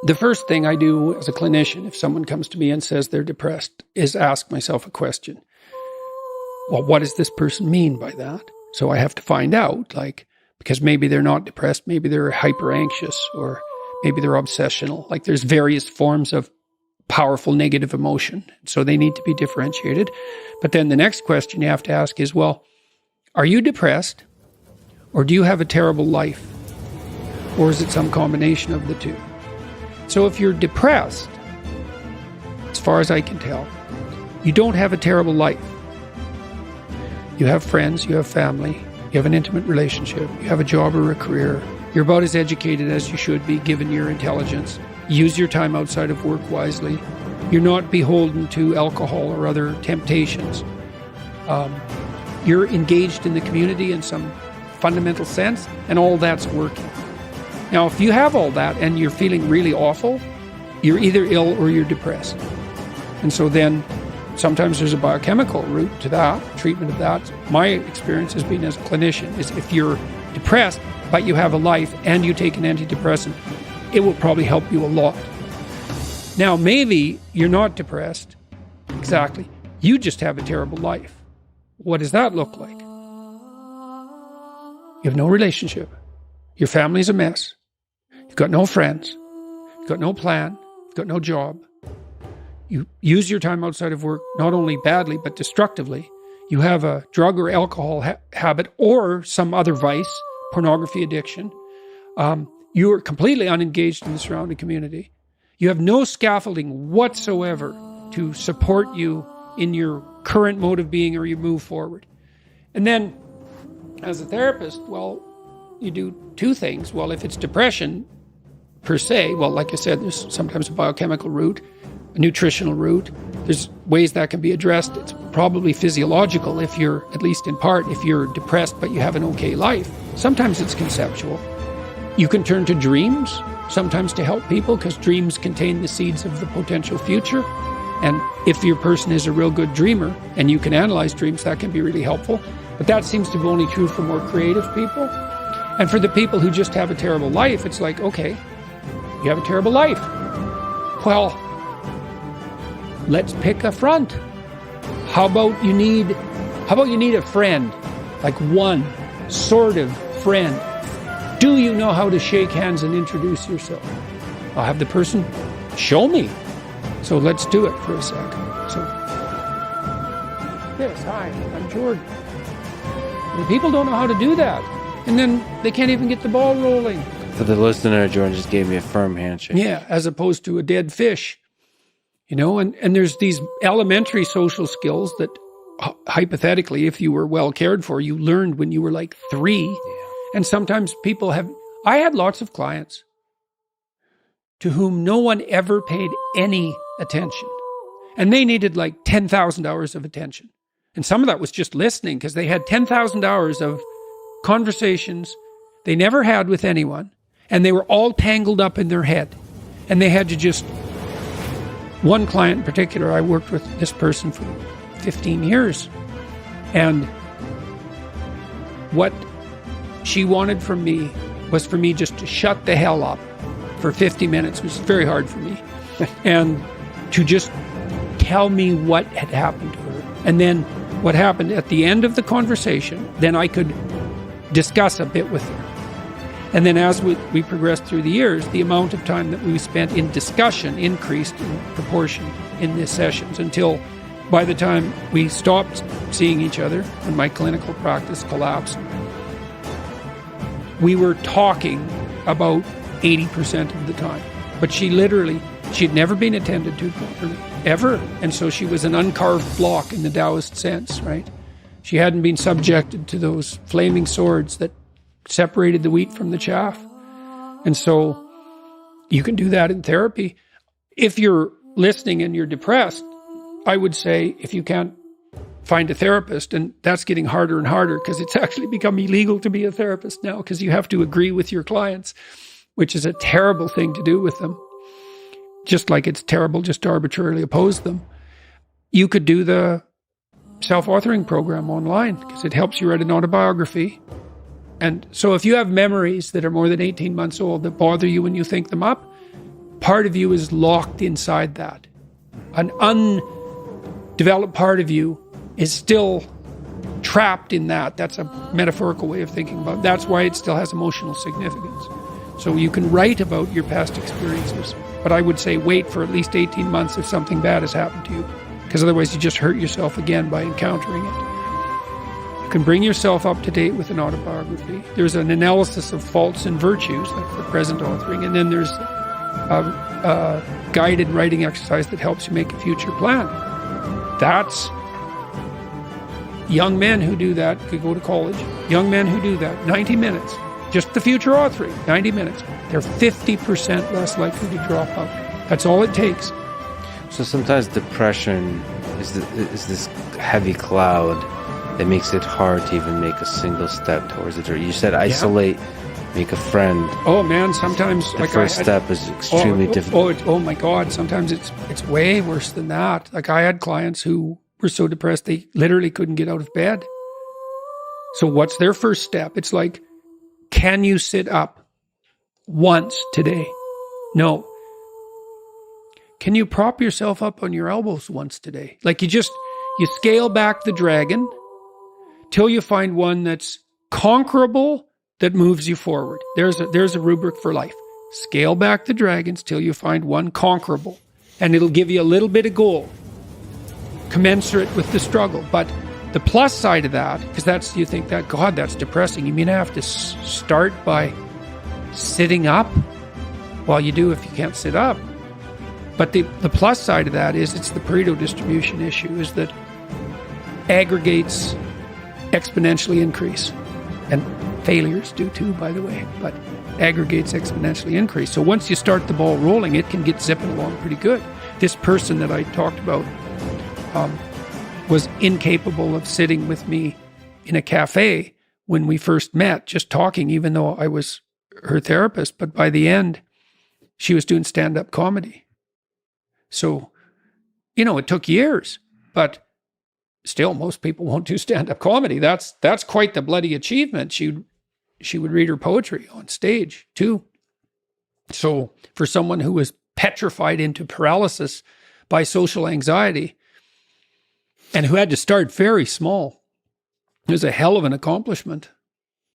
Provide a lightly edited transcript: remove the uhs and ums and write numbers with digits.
The first thing I do as a clinician, if someone comes to me and says they're depressed, is ask myself a question. Well, what does this person mean by that? So I have to find out, because maybe they're not depressed, maybe they're hyper anxious, or maybe they're obsessional. There's various forms of powerful negative emotion. So they need to be differentiated. But then the next question you have to ask is, well, are you depressed? Or do you have a terrible life? Or is it some combination of the two? So if you're depressed, as far as I can tell, you don't have a terrible life. You have friends, you have family, you have an intimate relationship, you have a job or a career. You're about as educated as you should be given your intelligence. Use your time outside of work wisely. You're not beholden to alcohol or other temptations. You're engaged in the community in some fundamental sense, and all that's working. Now, if you have all that and you're feeling really awful, you're either ill or you're depressed. And so then sometimes there's a biochemical route to that, treatment of that. My experience has been as a clinician is if you're depressed, but you have a life and you take an antidepressant, it will probably help you a lot. Now, maybe you're not depressed. Exactly. You just have a terrible life. What does that look like? You have no relationship. Your family's a mess. You've got no friends. You've got no plan. You've got no job. You use your time outside of work not only badly, but destructively. You have a drug or alcohol habit or some other vice, pornography addiction. You are completely unengaged in the surrounding community. You have no scaffolding whatsoever to support you in your current mode of being or you move forward. And then, as a therapist, well, you do two things. Well, if it's depression per se, well, like I said, there's sometimes a biochemical route, a nutritional route. There's ways that can be addressed. It's probably physiological if you're, at least in part, if you're depressed but you have an okay life. Sometimes it's conceptual. You can turn to dreams, sometimes to help people, because dreams contain the seeds of the potential future. And if your person is a real good dreamer and you can analyze dreams, that can be really helpful. But that seems to be only true for more creative people. And for the people who just have a terrible life, it's like, okay, you have a terrible life. Well, let's pick a front. How about you need a friend, like one sort of friend. Do you know how to shake hands and introduce yourself? I'll have the person show me. So let's do it for a second. So, yes, hi, I'm Jordan. And people don't know how to do that. And then they can't even get the ball rolling. For the listener, Jordan just gave me a firm handshake. Yeah, as opposed to a dead fish. And there's these elementary social skills that hypothetically, if you were well cared for, you learned when you were like 3. Yeah. And sometimes I had lots of clients to whom no one ever paid any attention. And they needed like 10,000 hours of attention. And some of that was just listening, because they had 10,000 hours of conversations they never had with anyone. And they were all tangled up in their head. And they had to just... One client in particular, I worked with this person for 15 years. And what she wanted from me was for me just to shut the hell up for 50 minutes, which is very hard for me, and to just tell me what had happened to her. And then what happened at the end of the conversation, then I could discuss a bit with her. And then as we progressed through the years, the amount of time that we spent in discussion increased in proportion in these sessions, until by the time we stopped seeing each other and my clinical practice collapsed, we were talking about 80% of the time. But she'd never been attended to properly, ever. And so she was an uncarved block in the Taoist sense, right? She hadn't been subjected to those flaming swords that separated the wheat from the chaff. And so you can do that in therapy. If you're listening and you're depressed, I would say if you can't find a therapist, and that's getting harder and harder because it's actually become illegal to be a therapist now, because you have to agree with your clients, which is a terrible thing to do with them. Just like it's terrible just to arbitrarily oppose them. You could do the self-authoring program online, because it helps you write an autobiography. And so if you have memories that are more than 18 months old that bother you when you think them up, part of you is locked inside that. An undeveloped part of you is still trapped in that. That's a metaphorical way of thinking about it. That's why it still has emotional significance. So you can write about your past experiences, but I would say wait for at least 18 months if something bad has happened to you, because otherwise you just hurt yourself again by encountering it. You can bring yourself up to date with an autobiography. There's an analysis of faults and virtues, like for present authoring, and then there's a guided writing exercise that helps you make a future plan. That's young men who do that could go to college. Young men who do that, 90 minutes, just the future authoring, 90 minutes. They're 50% less likely to drop out. That's all it takes. So sometimes depression is this heavy cloud that makes it hard to even make a single step towards it. Or you said isolate, make a friend. Oh man, sometimes the first step is extremely difficult. Oh my God, sometimes it's way worse than that. Like I had clients who were so depressed they literally couldn't get out of bed. So what's their first step? It's like, can you sit up once today? No. Can you prop yourself up on your elbows once today? Like you scale back the dragon till you find one that's conquerable, that moves you forward. There's a rubric for life. Scale back the dragons till you find one conquerable, and it'll give you a little bit of goal, commensurate with the struggle. But the plus side of that, because you think that, God, that's depressing. You mean I have to start by sitting up? Well, you do if you can't sit up. But the plus side of that is it's the Pareto distribution issue, is that aggregates exponentially increase. And failures do too, by the way, but aggregates exponentially increase. So once you start the ball rolling, it can get zipping along pretty good. This person that I talked about was incapable of sitting with me in a cafe when we first met, just talking, even though I was her therapist. But by the end, she was doing stand-up comedy. So, it took years, but still, most people won't do stand-up comedy. That's quite the bloody achievement. She would read her poetry on stage too. So for someone who was petrified into paralysis by social anxiety and who had to start very small, it was a hell of an accomplishment.